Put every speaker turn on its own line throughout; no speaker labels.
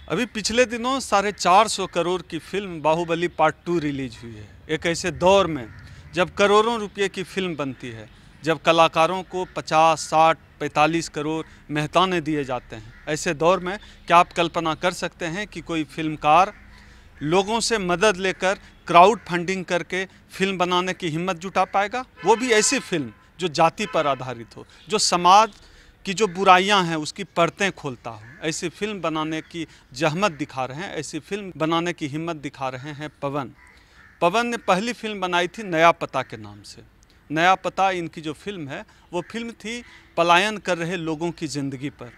अभी पिछले दिनों 450 करोड़ की फिल्म बाहुबली पार्ट 2 रिलीज हुई है। एक ऐसे दौर में जब करोड़ों रुपए की फिल्म बनती है, जब कलाकारों को 50, 60, 45 करोड़ मेहताने दिए जाते हैं, ऐसे दौर में क्या आप कल्पना कर सकते हैं कि कोई फिल्मकार लोगों से मदद लेकर क्राउड फंडिंग करके फिल्म बनाने की हिम्मत जुटा पाएगा? वो भी ऐसी फिल्म जो जाति पर आधारित हो, जो समाज की जो बुराइयां हैं उसकी परतें खोलता हो। ऐसी फिल्म बनाने की जहमत दिखा रहे हैं, ऐसी फिल्म बनाने की हिम्मत दिखा रहे हैं पवन। पवन ने पहली फिल्म बनाई थी नया पता के नाम से। नया पता इनकी जो फिल्म है वो फिल्म थी पलायन कर रहे लोगों की ज़िंदगी पर।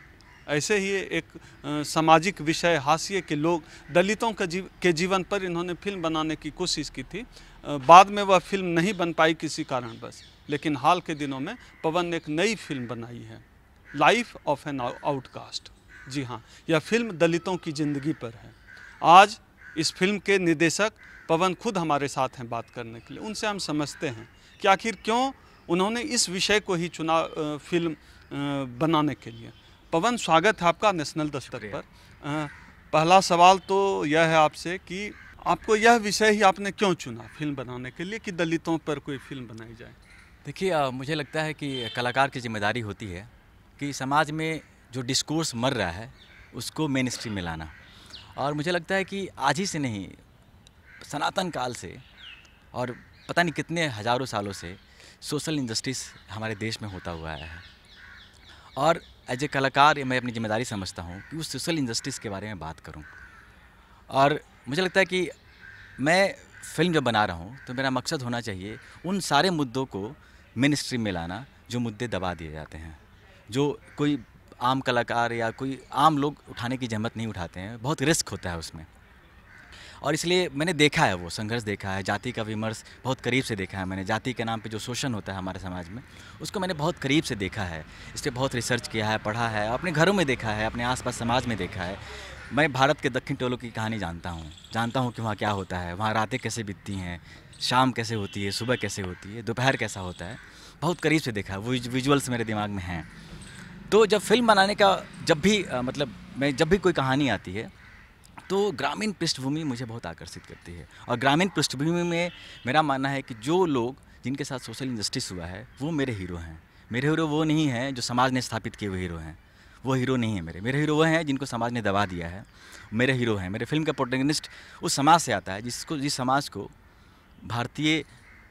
ऐसे ही एक सामाजिक विषय, हाशिए के लोग, दलितों के जीवन पर इन्होंने फिल्म बनाने की कोशिश की थी। बाद में वह फिल्म नहीं बन पाई किसी कारणवश, लेकिन हाल के दिनों में पवन ने एक नई फिल्म बनाई है, लाइफ ऑफ एन आउटकास्ट। जी हाँ, यह फिल्म दलितों की ज़िंदगी पर है। आज इस फिल्म के निर्देशक पवन खुद हमारे साथ हैं बात करने के लिए। उनसे हम समझते हैं कि आखिर क्यों उन्होंने इस विषय को ही चुना फिल्म बनाने के लिए। पवन, स्वागत है आपका नेशनल दस्तक पर। पहला सवाल तो यह है आपसे कि आपको यह विषय ही आपने क्यों चुना फिल्म बनाने के लिए कि दलितों पर कोई फिल्म बनाई जाए?
देखिए, मुझे लगता है कि कलाकार की जिम्मेदारी होती है कि समाज में जो डिस्कोर्स मर रहा है उसको मेन स्ट्रीम में लाना। और मुझे लगता है कि आज ही से नहीं, सनातन काल से और पता नहीं कितने हज़ारों सालों से सोशल इंजस्टिस हमारे देश में होता हुआ आया है। और एज ए कलाकार मैं अपनी जिम्मेदारी समझता हूँ कि उस सोशल इंजस्टिस के बारे में बात करूँ। और मुझे लगता है कि मैं फिल्म जब बना रहा हूँ तो मेरा मकसद होना चाहिए उन सारे मुद्दों को मेन स्ट्रीम में लाना जो मुद्दे दबा दिए जाते हैं, जो कोई आम कलाकार या कोई आम लोग उठाने की जहमत नहीं उठाते हैं। बहुत रिस्क होता है उसमें, और इसलिए मैंने देखा है, वो संघर्ष देखा है, जाति का विमर्श बहुत करीब से देखा है मैंने। जाति के नाम पे जो शोषण होता है हमारे समाज में, उसको मैंने बहुत करीब से देखा है। इस पर बहुत रिसर्च किया है, पढ़ा है, अपने घरों में देखा है, अपने आसपास समाज में देखा है। मैं भारत के दक्षिण टोलों की कहानी जानता हूँ कि वहाँ क्या होता है, वहाँ रातें कैसे बीतती हैं, शाम कैसे होती है, सुबह कैसे होती है, दोपहर कैसा होता है, बहुत करीब से देखा है। वो विजुअल्स मेरे दिमाग में हैं। तो जब फिल्म बनाने का जब भी कोई कहानी आती है तो ग्रामीण पृष्ठभूमि मुझे बहुत आकर्षित करती है। और ग्रामीण पृष्ठभूमि में मेरा मानना है कि जो लोग जिनके साथ सोशल इंजस्टिस हुआ है वो मेरे हीरो हैं। मेरे हीरो वो नहीं हैं जो समाज ने स्थापित किए हुए हीरो हैं, वो हीरो नहीं है मेरे हीरो वो हैं जिनको समाज ने दबा दिया है। मेरे हीरो हैं, मेरे फिल्म का प्रोटैगनिस्ट उस समाज से आता है जिस समाज को भारतीय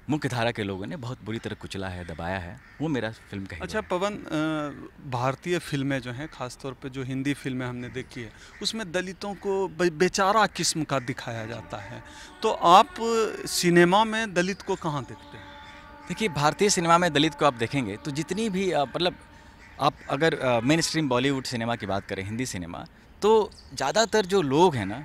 मुख्य धारा के लोगों ने बहुत बुरी तरह कुचला है, दबाया है। वो मेरा फिल्म का हीरो
अच्छा पवन, भारतीय फिल्में जो हैं, ख़ासतौर पे जो हिंदी फिल्में हमने देखी है, उसमें दलितों को बेचारा किस्म का दिखाया जाता है। तो आप सिनेमा में दलित को कहाँ देखते हैं?
देखिए, भारतीय सिनेमा में दलित को आप देखेंगे तो जितनी भी आप अगर मेन स्ट्रीम बॉलीवुड सिनेमा की बात करें, हिंदी सिनेमा, तो ज़्यादातर जो लोग हैं ना,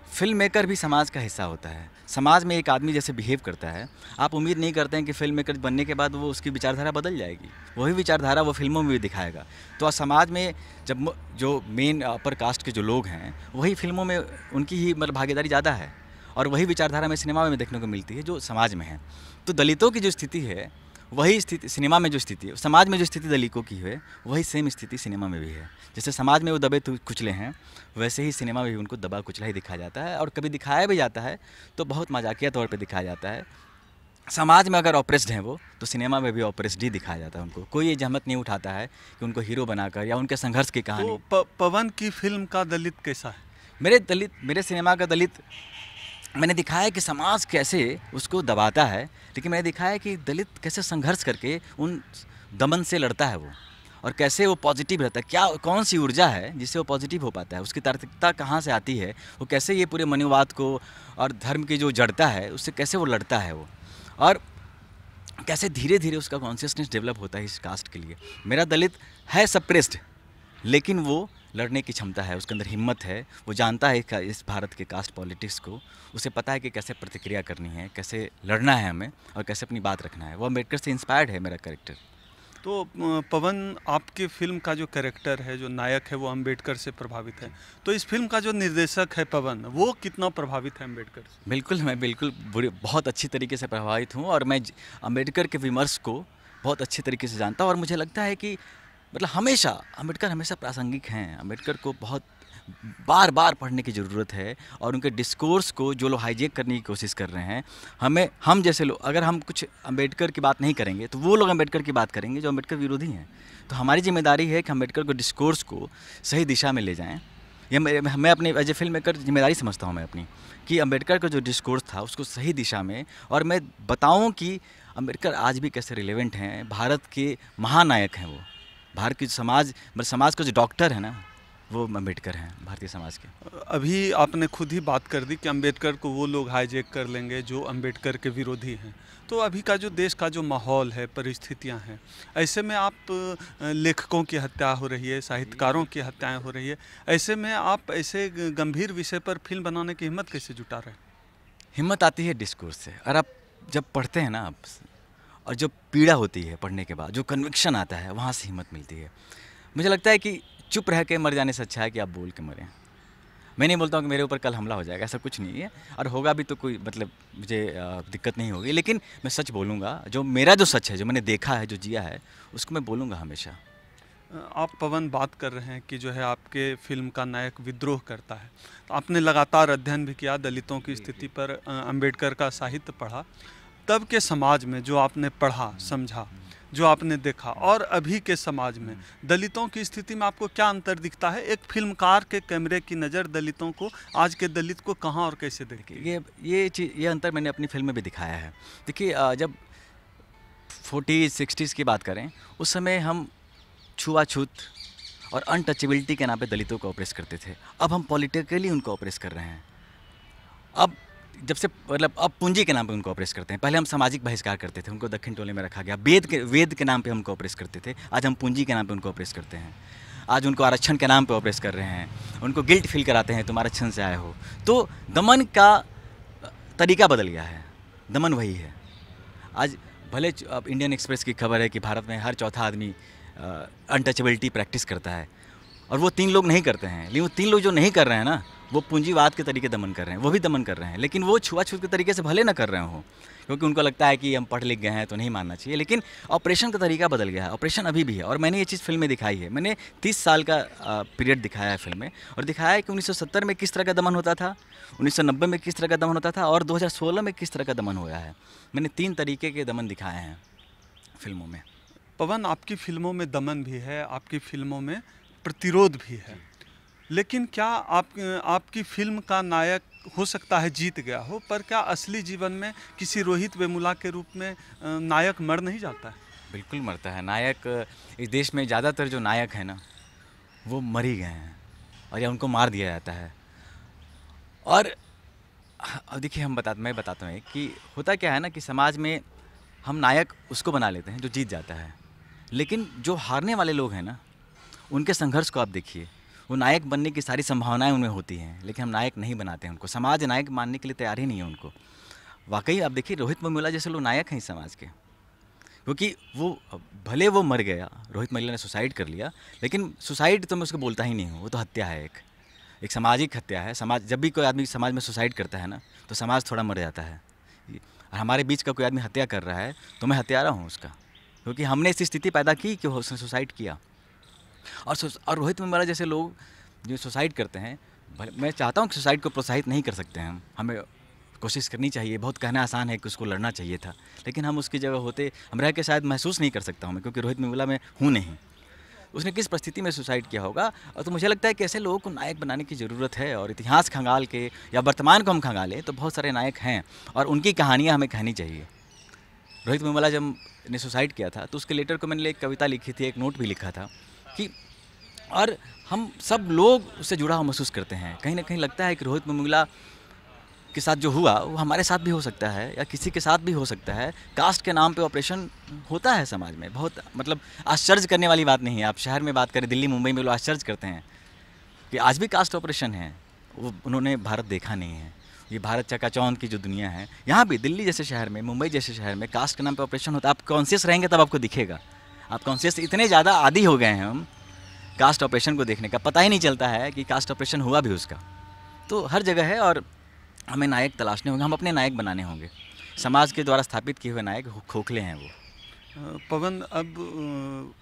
फिल्म मेकर भी समाज का हिस्सा होता है। समाज में एक आदमी जैसे बिहेव करता है, आप उम्मीद नहीं करते हैं कि फिल्म मेकर बनने के बाद वो उसकी विचारधारा बदल जाएगी। वही विचारधारा वो फिल्मों में भी दिखाएगा। तो समाज में जब जो मेन अपर कास्ट के जो लोग हैं, वही फिल्मों में उनकी ही भागीदारी ज़्यादा है, और वही विचारधारा में सिनेमा में देखने को मिलती है जो समाज में है। तो दलितों की जो स्थिति है, वही स्थिति सिनेमा में जो स्थिति है, समाज में जो स्थिति दलितों की है, वही सेम स्थिति सिनेमा में भी है। जैसे समाज में वो दबे कुचले हैं, वैसे ही सिनेमा में भी उनको दबा कुचला ही दिखाया जाता है। और कभी दिखाया भी जाता है तो बहुत मजाकिया तौर पे दिखाया जाता है। समाज में अगर ऑप्रेस्ड हैं वो, तो सिनेमा में भी ऑप्रेस्ड ही दिखाया जाता है उनको। कोई ये जहमत नहीं उठाता है कि उनको हीरो बनाकर या उनके संघर्ष की कहानी।
तो पवन की फिल्म का दलित कैसा है?
मेरे सिनेमा का दलित, मैंने दिखाया है कि समाज कैसे उसको दबाता है, लेकिन मैंने दिखाया है कि दलित कैसे संघर्ष करके उन दमन से लड़ता है वो, और कैसे वो पॉजिटिव रहता है। क्या कौन सी ऊर्जा है जिससे वो पॉजिटिव हो पाता है, उसकी तार्किकता कहाँ से आती है, वो कैसे ये पूरे मनुवाद को और धर्म की जो जड़ता है उससे कैसे वो लड़ता है वो, और कैसे धीरे धीरे उसका कॉन्शियसनेस डेवलप होता है इस कास्ट के लिए। मेरा दलित है सप्रेस्ड, लेकिन वो लड़ने की क्षमता है, उसके अंदर हिम्मत है। वो जानता है इस भारत के कास्ट पॉलिटिक्स को, उसे पता है कि कैसे प्रतिक्रिया करनी है, कैसे लड़ना है हमें, और कैसे अपनी बात रखना है। वो अम्बेडकर से इंस्पायर्ड है मेरा कैरेक्टर।
तो पवन, आपकी फिल्म का जो कैरेक्टर है, जो नायक है, वो अम्बेडकर से प्रभावित है। तो इस फिल्म का जो निर्देशक है पवन, वो कितना प्रभावित है अम्बेडकर से?
बिल्कुल, मैं बहुत अच्छी तरीके से प्रभावित हूँ, और मैं अम्बेडकर के विमर्श को बहुत अच्छे तरीके से जानता हूँ। और मुझे लगता है कि अम्बेडकर हमेशा प्रासंगिक हैं। अम्बेडकर को बहुत बार बार पढ़ने की ज़रूरत है। और उनके डिस्कोर्स को जो लोग हाईजैक करने की कोशिश कर रहे हैं, हम जैसे लोग अगर हम कुछ अम्बेडकर की बात नहीं करेंगे तो वो लोग अम्बेडकर की बात करेंगे जो अम्बेडकर विरोधी हैं। तो हमारी जिम्मेदारी है कि अम्बेडकर को डिस्कोर्स को सही दिशा में ले जाएं। ये मैं अपनी एज ए फिल्म मेकर जिम्मेदारी समझता हूँ मैं अपनी, कि अम्बेडकर का जो डिस्कोर्स था उसको सही दिशा में, और मैं बताऊँ कि अम्बेडकर आज भी कैसे रिलेवेंट हैं, भारत के महानायक हैं वो। भारत की समाज का जो डॉक्टर है ना, वो अम्बेडकर हैं भारतीय समाज के।
अभी आपने खुद ही बात कर दी कि अम्बेडकर को वो लोग हाईजैक कर लेंगे जो अम्बेडकर के विरोधी हैं। तो अभी का जो देश का जो माहौल है, परिस्थितियां हैं, ऐसे में आप लेखकों की हत्या हो रही है, साहित्यकारों की हत्याएं हो रही है, ऐसे में आप ऐसे गंभीर विषय पर फिल्म बनाने की हिम्मत कैसे जुटा रहे हैं?
हिम्मत आती है डिस्कोर्स से। और आप जब पढ़ते हैं ना आप, और जो पीड़ा होती है पढ़ने के बाद, जो कन्विक्शन आता है, वहाँ से हिम्मत मिलती है। मुझे लगता है कि चुप रह के मर जाने से अच्छा है कि आप बोल के मरें। मैं नहीं बोलता हूँ कि मेरे ऊपर कल हमला हो जाएगा, ऐसा कुछ नहीं है, और होगा भी तो कोई मतलब मुझे दिक्कत नहीं होगी, लेकिन मैं सच बोलूँगा। जो मेरा जो सच है, जो मैंने देखा है, जो जिया है, उसको मैं बोलूँगा हमेशा।
आप पवन बात कर रहे हैं कि जो है आपके फिल्म का नायक विद्रोह करता है। तो आपने लगातार अध्ययन भी किया दलितों की स्थिति पर, अंबेडकर का साहित्य पढ़ा। तब के समाज में जो आपने पढ़ा, समझा, जो आपने देखा, और अभी के समाज में दलितों की स्थिति में आपको क्या अंतर दिखता है? एक फिल्मकार के कैमरे की नज़र दलितों को, आज के दलित को कहाँ और कैसे देखिए?
ये अंतर मैंने अपनी फिल्म में भी दिखाया है। देखिए, जब 40s 60s की बात करें, उस समय हम छुआछूत और अनटचेबिलिटी के नाम पे दलितों को ऑप्रेस करते थे। अब हम पॉलिटिकली उनको ऑप्रेस कर रहे हैं। अब जब से मतलब अब पूंजी के नाम पे उनको ऑप्रेस करते हैं। पहले हम सामाजिक बहिष्कार करते थे, उनको दक्षिण टोले में रखा गया। वेद के नाम पे हमको ऑप्रेस करते थे, आज हम पूंजी के नाम पे उनको ऑप्रेस करते हैं। आज उनको आरक्षण के नाम पे ऑप्रेस कर रहे हैं, उनको गिल्ट फील कराते हैं, तुम आरक्षण से आए हो। तो दमन का तरीका बदल गया है, दमन वही है। आज भले अब इंडियन एक्सप्रेस की खबर है कि भारत में हर चौथा आदमी अनटचेबिलिटी प्रैक्टिस करता है, और वो 3 लोग नहीं करते हैं। लेकिन वो 3 लोग जो नहीं कर रहे हैं ना, वो पूंजीवाद के तरीके दमन कर रहे हैं, वो भी दमन कर रहे हैं। लेकिन वो छुआछूत के तरीके से भले ना कर रहे हो, क्योंकि उनको लगता है कि हम पढ़ लिख गए हैं तो नहीं मानना चाहिए। लेकिन ऑपरेशन का तरीका बदल गया है, ऑपरेशन अभी भी है। और मैंने ये चीज़ फिल्म में दिखाई है। मैंने 30 साल का पीरियड दिखाया है फिल्म में, और दिखाया है कि 1970 में किस तरह का दमन होता था, 1990 में किस तरह का दमन होता था, और 2016 में किस तरह का दमन हुआ है। मैंने 3 तरीके के दमन दिखाए हैं फिल्मों में।
पवन, आपकी फिल्मों में दमन भी है, आपकी फिल्मों में प्रतिरोध भी है, लेकिन क्या आपकी फिल्म का नायक हो सकता है जीत गया हो, पर क्या असली जीवन में किसी रोहित वेमुला के रूप में नायक मर नहीं जाता है?
बिल्कुल मरता है नायक। इस देश में ज़्यादातर जो नायक हैं ना, वो मर ही गए हैं, और या उनको मार दिया जाता है। और अब देखिए, मैं बताता हूँ कि होता क्या है ना, कि समाज में हम नायक उसको बना लेते हैं जो जीत जाता है, लेकिन जो हारने वाले लोग हैं ना, उनके संघर्ष को आप देखिए। वो नायक बनने की सारी संभावनाएं उनमें होती हैं, लेकिन हम नायक नहीं बनाते हैं उनको। समाज नायक मानने के लिए तैयार ही नहीं है उनको। वाकई आप देखिए, रोहित वेमुला जैसे लोग नायक हैं इस समाज के, क्योंकि वो भले वो मर गया, रोहित वेमुला ने सुसाइड कर लिया, लेकिन सुसाइड तो मैं उसको बोलता ही नहीं हूँ, वो तो हत्या है, एक सामाजिक हत्या है। जब भी कोई आदमी समाज में सुसाइड करता है ना, तो समाज थोड़ा मर जाता है। और हमारे बीच का कोई आदमी हत्या कर रहा है तो मैं हत्यारा हूँ उसका, क्योंकि हमने ऐसी स्थिति पैदा की कि उसने सुसाइड किया। और रोहित वेमुला जैसे लोग जो सुसाइड करते हैं, मैं चाहता हूँ कि सुसाइड को प्रोत्साहित नहीं कर सकते हैं हमें कोशिश करनी चाहिए। बहुत कहना आसान है कि उसको लड़ना चाहिए था, लेकिन हम उसकी जगह होते, हम रह के शायद महसूस नहीं कर सकता हूँ मैं, क्योंकि रोहित वेमुला में हूँ नहीं। उसने किस परिस्थिति में सुसाइड किया होगा। और तो मुझे लगता है कि ऐसे लोगों को नायक बनाने की ज़रूरत है। और इतिहास खंगाल के या वर्तमान को हम खंगालें तो बहुत सारे नायक हैं, और उनकी कहानियाँ हमें कहनी चाहिए। रोहित वेमुला जब ने सुसाइड किया था, तो उसके लेटर को मैंने एक कविता लिखी थी, एक नोट भी लिखा था कि, और हम सब लोग उससे जुड़ा हुआ महसूस करते हैं। कहीं ना कहीं लगता है कि रोहित वेमुला के साथ जो हुआ वो हमारे साथ भी हो सकता है, या किसी के साथ भी हो सकता है। कास्ट के नाम पे ऑपरेशन होता है समाज में, बहुत मतलब आश्चर्य करने वाली बात नहीं है। आप शहर में बात करें, दिल्ली मुंबई में लोग आश्चर्य करते हैं कि आज भी कास्ट ऑपरेशन है। वो उन्होंने भारत देखा नहीं है। ये भारत चकाचौंध की जो दुनिया है, यहाँ भी दिल्ली जैसे शहर में, मुंबई जैसे शहर में कास्ट के नाम पे ऑपरेशन होता है। आप कॉन्शियस रहेंगे तब आपको दिखेगा। आप कॉन्शियस इतने ज़्यादा आदी हो गए हैं हम कास्ट ऑपरेशन को देखने का, पता ही नहीं चलता है कि कास्ट ऑपरेशन हुआ भी उसका। तो हर जगह है, और हमें नायक तलाशने होंगे, हम अपने नायक बनाने होंगे। समाज के द्वारा स्थापित किए हुए नायक खोखले हैं वो।
पवन, अब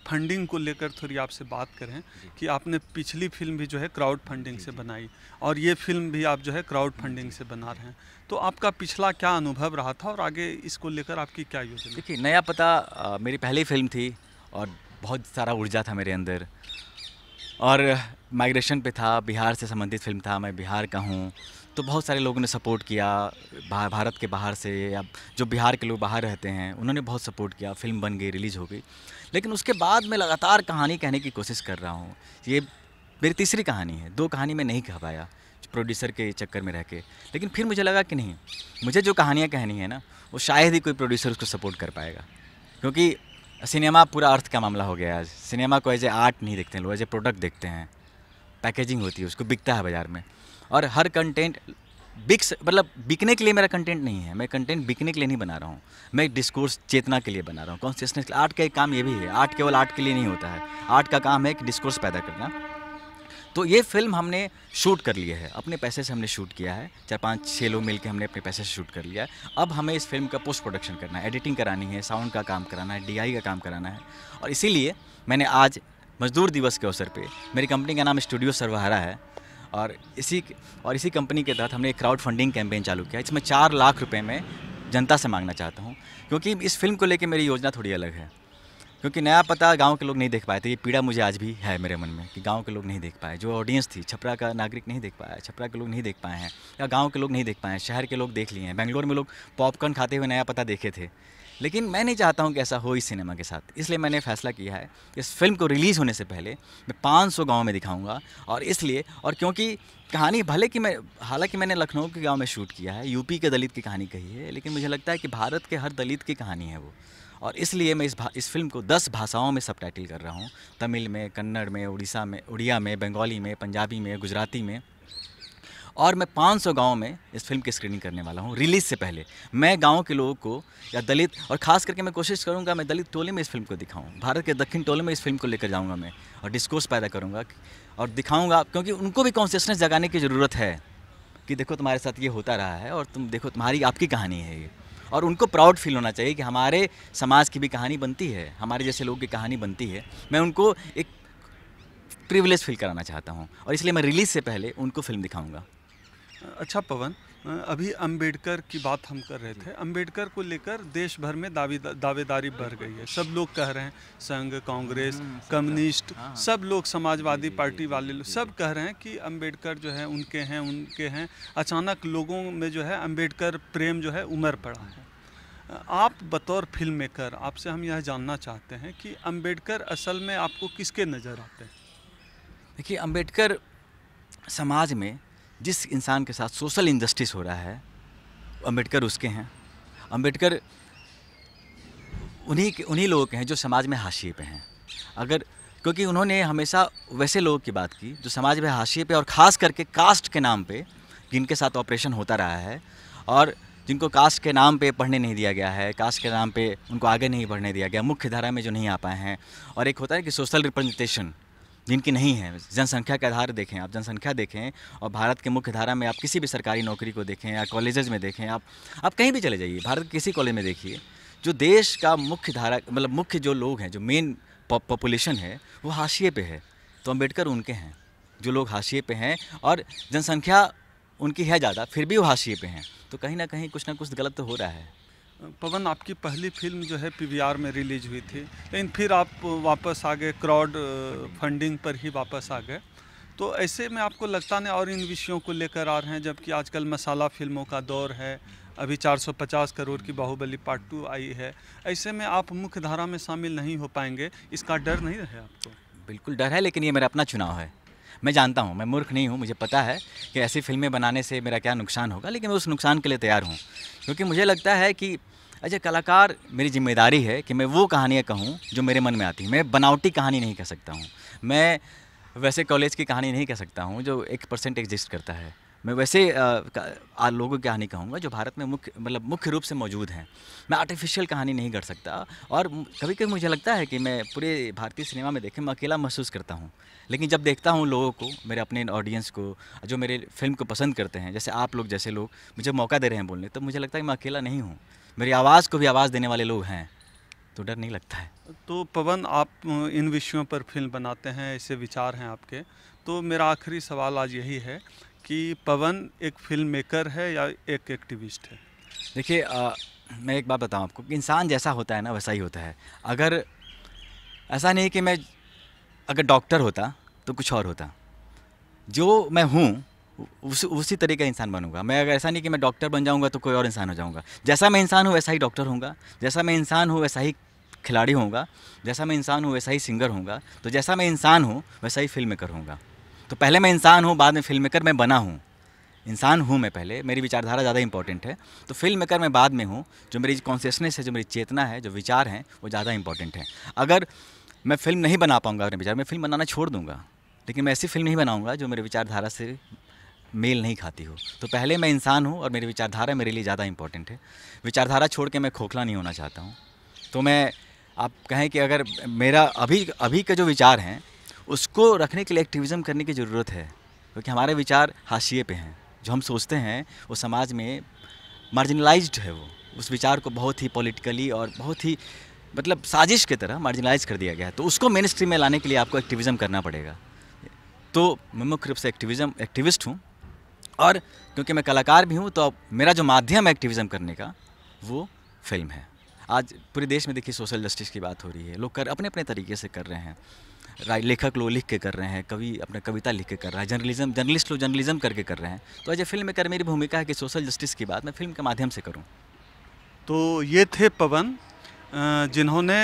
फंडिंग को लेकर थोड़ी आपसे बात करें कि आपने पिछली फिल्म भी जो है क्राउड फंडिंग से बनाई और ये फिल्म भी आप जो है क्राउड फंडिंग से बना रहे हैं, तो आपका पिछला क्या अनुभव रहा था और आगे इसको लेकर आपकी क्या योजना?
देखिए, नया पता मेरी पहली फिल्म थी और बहुत सारा ऊर्जा था मेरे अंदर, और माइग्रेशन पे था, बिहार से संबंधित फिल्म था, मैं बिहार का हूँ, तो बहुत सारे लोगों ने सपोर्ट किया, भारत के बाहर से या जो बिहार के लोग बाहर रहते हैं उन्होंने बहुत सपोर्ट किया, फिल्म बन गई, रिलीज़ हो गई। लेकिन उसके बाद मैं लगातार कहानी कहने की कोशिश कर रहा हूँ। ये मेरी तीसरी कहानी है, 2 कहानी मैं नहीं कह पाया प्रोड्यूसर के चक्कर में रह के। लेकिन फिर मुझे लगा कि नहीं, मुझे जो कहानियाँ कहनी है ना, वो शायद ही कोई प्रोड्यूसर उसको सपोर्ट कर पाएगा, क्योंकि सिनेमा पूरा अर्थ का मामला हो गया है आज। सिनेमा को एज ए आर्ट नहीं देखते हैं लोग, एज ए प्रोडक्ट देखते हैं। पैकेजिंग होती है, उसको बिकता है बाज़ार में, और हर कंटेंट मतलब बिकने के लिए मेरा कंटेंट नहीं है। मैं कंटेंट बिकने के लिए नहीं बना रहा हूँ, मैं एक डिस्कोर्स चेतना के लिए बना रहा हूँ, कॉन्शियसनेस के लिए। आर्ट का एक काम ये भी है, आर्ट केवल आर्ट के लिए नहीं होता है, आर्ट का काम है एक डिस्कोर्स पैदा करना। तो ये फिल्म हमने शूट कर लिया है, अपने पैसे से हमने शूट किया है, 4-5-6 लोग मिलकर हमने अपने पैसे से शूट कर लिया है। अब हमें इस फिल्म का पोस्ट प्रोडक्शन करना है, एडिटिंग करानी है, साउंड का काम कराना है, DI का काम कराना है। और इसीलिए मैंने आज मजदूर दिवस के अवसर पे, मेरी कंपनी का नाम स्टूडियो सर्वहारा है, और इसी कंपनी के तहत हमने एक क्राउड फंडिंग कैंपेन चालू किया। इसमें 4 लाख रुपए मैं जनता से मांगना चाहता हूँ, क्योंकि इस फिल्म को लेकर मेरी योजना थोड़ी अलग है। क्योंकि नया पता गांव के लोग नहीं देख पाए थे, ये पीड़ा मुझे आज भी है मेरे मन में कि गांव के लोग नहीं देख पाए। जो ऑडियंस थी, छपरा का नागरिक नहीं देख पाया, छपरा के लोग नहीं देख पाए हैं, या गांव के लोग नहीं देख पाए हैं, शहर के लोग देख लिए हैं। बेंगलोर में लोग पॉपकॉर्न खाते हुए नया पता देखे थे। लेकिन मैं नहीं चाहता हूं कि ऐसा हो इस सिनेमा के साथ, इसलिए मैंने फैसला किया है इस फिल्म को रिलीज़ होने से पहले मैं 500 गाँव में दिखाऊँगा। और इसलिए, और क्योंकि कहानी हालांकि मैंने लखनऊ के गांव में शूट किया है, यूपी के दलित की कहानी कही है, लेकिन मुझे लगता है कि भारत के हर दलित की कहानी है वो। और इसलिए मैं इस फिल्म को 10 भाषाओं में सबटाइटल कर रहा हूँ, तमिल में, कन्नड़ में, उड़िया में, बंगाली में, पंजाबी में, गुजराती में। और मैं 500 गाँव में इस फिल्म की स्क्रीनिंग करने वाला हूँ रिलीज़ से पहले। मैं गाँव के लोगों को, या दलित, और ख़ास करके मैं कोशिश करूँगा मैं दलित टोले में इस फिल्म को दिखाऊँ, भारत के दक्षिण टोले में इस फिल्म को लेकर जाऊँगा मैं, और डिस्कोर्स पैदा करूँगा और दिखाऊँगा, क्योंकि उनको भी कॉन्शियसनेस जगाने की ज़रूरत है कि देखो तुम्हारे साथ ये होता रहा है, और तुम देखो आपकी कहानी है ये। और उनको प्राउड फील होना चाहिए कि हमारे समाज की भी कहानी बनती है, हमारे जैसे लोगों की कहानी बनती है। मैं उनको एक प्रिविलेज फील कराना चाहता हूँ, और इसलिए मैं रिलीज़ से पहले उनको फिल्म दिखाऊंगा।
अच्छा पवन, अभी अंबेडकर की बात हम कर रहे थे। अंबेडकर को लेकर देश भर में दावेदारी बढ़ गई है। सब लोग कह रहे हैं, संघ, कांग्रेस, कम्युनिस्ट, सब लोग, समाजवादी पार्टी वाले लोग सब कह रहे हैं कि अंबेडकर जो है उनके हैं। अचानक लोगों में जो है अंबेडकर प्रेम जो है उमड़ पड़ा है। आप बतौर फिल्म मेकर, आपसे हम यह जानना चाहते हैं कि अंबेडकर असल में आपको किसके नज़र आते हैं?
देखिए, अंबेडकर समाज में जिस इंसान के साथ सोशल इनजस्टिस हो रहा है, अंबेडकर उसके हैं। अंबेडकर उन्हीं लोगों के हैं जो समाज में हाशिए पे हैं। क्योंकि उन्होंने हमेशा वैसे लोगों की बात की जो समाज में हाशिए पे, और ख़ास करके कास्ट के नाम पे जिनके साथ ऑपरेशन होता रहा है, और जिनको कास्ट के नाम पे पढ़ने नहीं दिया गया है, कास्ट के नाम पे उनको आगे नहीं बढ़ने दिया गया, मुख्य धारा में जो नहीं आ पाए हैं। और एक होता है कि सोशल रिप्रेजेंटेशन जिनकी नहीं है, जनसंख्या के आधार देखें, आप जनसंख्या देखें, और भारत के मुख्य धारा में आप किसी भी सरकारी नौकरी को देखें, या कॉलेजेस में देखें, आप कहीं भी चले जाइए, भारत के किसी कॉलेज में देखिए, जो देश का मुख्य धारा, मतलब मुख्य जो लोग हैं, जो मेन पॉपुलेशन है, वो हाशिए पे है। तो अंबेडकर उनके हैं, जो लोग हाशिए पे हैं, और जनसंख्या उनकी है ज़्यादा, फिर भी वो हाशिए पे हैं। तो कहीं ना कहीं कुछ ना कुछ गलत तो हो रहा है।
पवन, आपकी पहली फिल्म जो है PVR में रिलीज हुई थी, लेकिन फिर आप वापस आ गए, क्राउड फंडिंग पर ही वापस आ गए। तो ऐसे में आपको लगता नहीं और इन विषयों को लेकर आ रहे हैं, जबकि आजकल मसाला फिल्मों का दौर है, अभी 450 करोड़ की बाहुबली पार्ट 2 आई है, ऐसे में आप मुख्य धारा में शामिल नहीं हो पाएंगे, इसका डर नहीं है आपको?
बिल्कुल डर है, लेकिन ये मेरा अपना चुनाव है। मैं जानता हूँ, मैं मूर्ख नहीं हूँ, मुझे पता है कि ऐसी फिल्में बनाने से मेरा क्या नुकसान होगा, लेकिन मैं उस नुकसान के लिए तैयार हूँ। क्योंकि मुझे लगता है कि एज ए कलाकार मेरी जिम्मेदारी है कि मैं वो कहानियाँ कहूँ जो मेरे मन में आती हैं। मैं बनावटी कहानी नहीं कह सकता हूँ, मैं वैसे कॉलेज की कहानी नहीं कह सकता हूँ जो 1% एग्जिस्ट करता है। मैं वैसे लोगों की कहानी कहूँगा जो भारत में मुख्य रूप से मौजूद हैं। मैं आर्टिफिशियल कहानी नहीं कर सकता, और कभी कभी मुझे लगता है कि मैं पूरे भारतीय सिनेमा में देखे मैं अकेला महसूस करता हूँ। लेकिन जब देखता हूँ लोगों को, मेरे अपने ऑडियंस को, जो मेरे फिल्म को पसंद करते हैं, जैसे आप लोग जैसे लोग मुझे मौका दे रहे हैं बोलने, तो मुझे लगता है कि मैं अकेला नहीं हूँ, मेरी आवाज़ को भी आवाज़ देने वाले लोग हैं। तो डर नहीं लगता है।
तो पवन, आप इन विषयों पर फिल्म बनाते हैं, ऐसे विचार हैं आपके, तो मेरा आखिरी सवाल आज यही है कि पवन एक फिल्म मेकर है या एक एक्टिविस्ट है?
देखिए, मैं एक बात बताऊं आपको कि इंसान जैसा होता है ना वैसा ही होता है। अगर ऐसा नहीं कि मैं अगर डॉक्टर होता तो कुछ और होता, जो मैं हूँ उसी तरह का इंसान बनूंगा मैं। अगर ऐसा नहीं कि मैं डॉक्टर बन जाऊंगा तो कोई और इंसान हो जाऊंगा। जैसा मैं इंसान हूँ वैसा ही डॉक्टर होऊंगा, जैसा मैं इंसान हूँ वैसा ही खिलाड़ी होऊंगा, जैसा मैं इंसान हूँ वैसा ही सिंगर होऊंगा, तो जैसा मैं इंसान हूँ वैसा ही फिल्म मेकर होऊंगा। तो पहले मैं इंसान हूँ, बाद में फिल्म मेकर मैं बना हूँ। इंसान हूँ मैं पहले, मेरी विचारधारा ज़्यादा इंपॉर्टेंट है, तो फिल्म मेकर मैं बाद में हूँ। जो मेरी कॉन्शियसनेस है, जो मेरी चेतना है, जो विचार हैं, वो ज़्यादा इंपॉर्टेंट है। अगर मैं फिल्म नहीं बना पाऊँगा अपने विचार, मैं फिल्म बनाना छोड़ दूँगा, लेकिन मैं ऐसी फिल्म नहीं बनाऊँगा जो मेरे विचारधारा से मेल नहीं खाती हो। तो पहले मैं इंसान हूँ और मेरी विचारधारा मेरे लिए ज़्यादा इंपॉर्टेंट है। विचारधारा छोड़ के मैं खोखला नहीं होना चाहता हूँ। तो मैं, आप कहें कि अगर मेरा अभी के जो विचार हैं उसको रखने के लिए एक्टिविज़म करने की ज़रूरत है, क्योंकि हमारे विचार हाशिए पे हैं। जो हम सोचते हैं वो समाज में मार्जिनलाइज्ड है। वो उस विचार को बहुत ही पॉलिटिकली और बहुत ही मतलब साजिश की तरह मार्जिनलाइज कर दिया गया है। तो उसको मेन स्ट्रीम में लाने के लिए आपको एक्टिविज़म करना पड़ेगा। तो मैं मुख्य रूप से एक्टिविस्ट हूँ, और क्योंकि मैं कलाकार भी हूँ तो अब मेरा जो माध्यम है एक्टिविज़म करने का वो फिल्म है। आज पूरे देश में देखिए सोशल जस्टिस की बात हो रही है, लोग अपने अपने तरीके से कर रहे हैं। लेखक लोग लिख के कर रहे हैं, कवि अपने कविता लिख के कर रहा है, जर्नलिस्ट लोग जर्नलिज्म करके कर रहे हैं। तो एज ए फिल्म मेकर मेरी भूमिका है कि सोशल जस्टिस की बात मैं फिल्म के माध्यम से करूँ।
तो ये थे पवन, जिन्होंने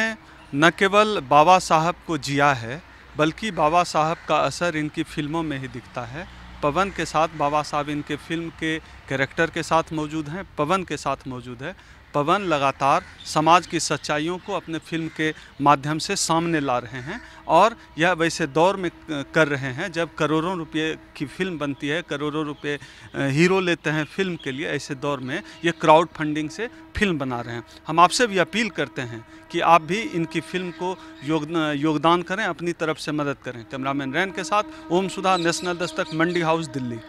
न केवल बाबा साहब को जिया है बल्कि बाबा साहब का असर इनकी फिल्मों में ही दिखता है। पवन के साथ बाबा साहब इनके फिल्म के कैरेक्टर के साथ मौजूद हैं, पवन के साथ मौजूद है। पवन लगातार समाज की सच्चाइयों को अपने फिल्म के माध्यम से सामने ला रहे हैं, और यह वैसे दौर में कर रहे हैं जब करोड़ों रुपए की फिल्म बनती है, करोड़ों रुपए हीरो लेते हैं फिल्म के लिए। ऐसे दौर में ये क्राउड फंडिंग से फिल्म बना रहे हैं। हम आपसे भी अपील करते हैं कि आप भी इनकी फिल्म को योगदान करें, अपनी तरफ से मदद करें। कैमरामैन रैन के साथ ओम सुधा, नेशनल दस्तक, मंडी हाउस, दिल्ली।